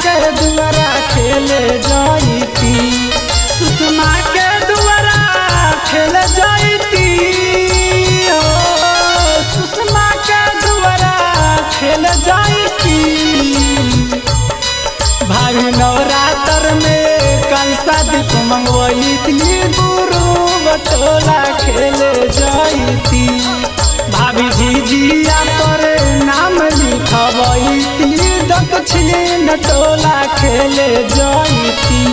के दुआरा खेले जाईती, सुषमा के दुआरा खेले जाईती, सुषमा के दुआरा खेले जाईती। भाभी नवरात्र में कंसा दीप मंगवाईती, गुरु बटोला खेले जाईती। भाभी झिझिया पर नाम लिखवाईती, दक्षिण टोला खेले जाईती।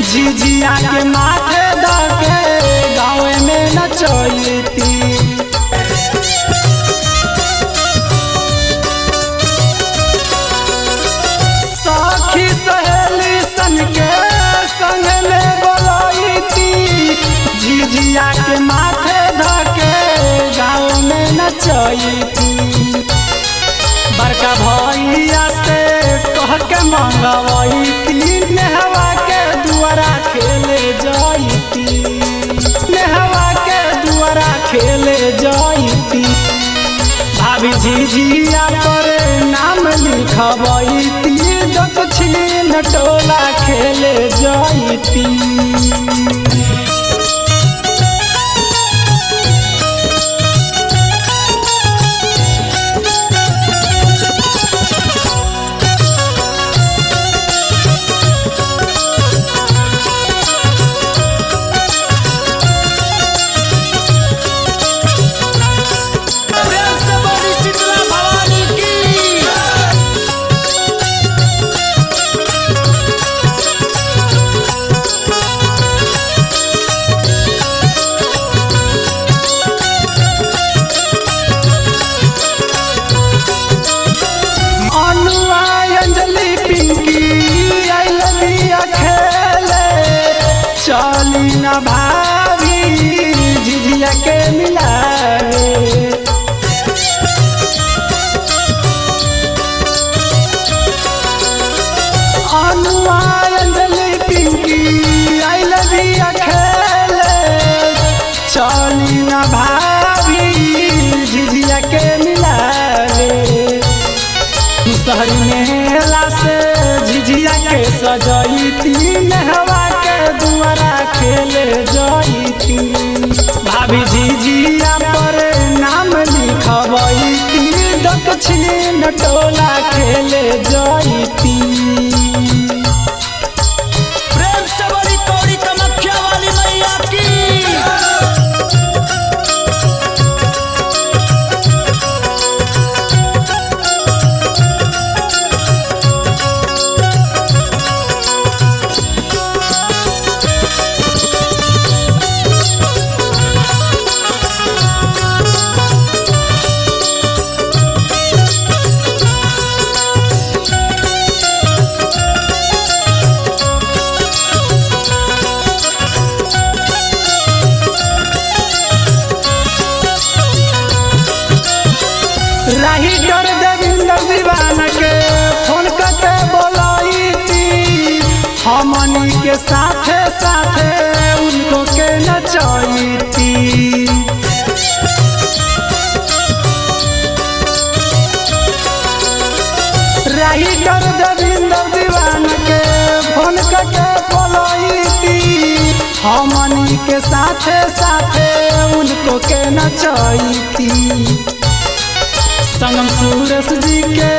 झिझिया के माथे धके गाँव में नचैती, सखी सहेली सन के संग में बोलैती। झिझिया के माथे धके गाँव में नचैती, बड़का भैया से कह के मंगवाईती, नेहवा के दुआरा खेले जाईती, नेहवा के दुआरा खेले जाईती। भाभी झिझिया पर नाम लिखवाईती, दक्षिण टोला खेले जाईती। चली न भाभी झिझिया के मिलावे, अनुआ अंजलि पिंकी आई लविया खेले। चली न भाभी झिझिया के मिलावे, शहरी मेला से झिझिया के सजाईती, नेहवा के दुआरा खेले जाईती। भाभी झिझिया पर नाम लिखवाईती, दक्षिण टोला खेले जाईती। प्रेम से बड़ी कौड़ी कामाख्या वाली मैया की। राही कर देविंदर दीवाना के फोन करके बोलाईती, हमनी के साथे साथे उनको के नचाईती। राही कर देविंदर दीवाना के फोन करके बोलाईती, हमनी के साथे साथे उनको के नचाईती। संगम सूरज जी के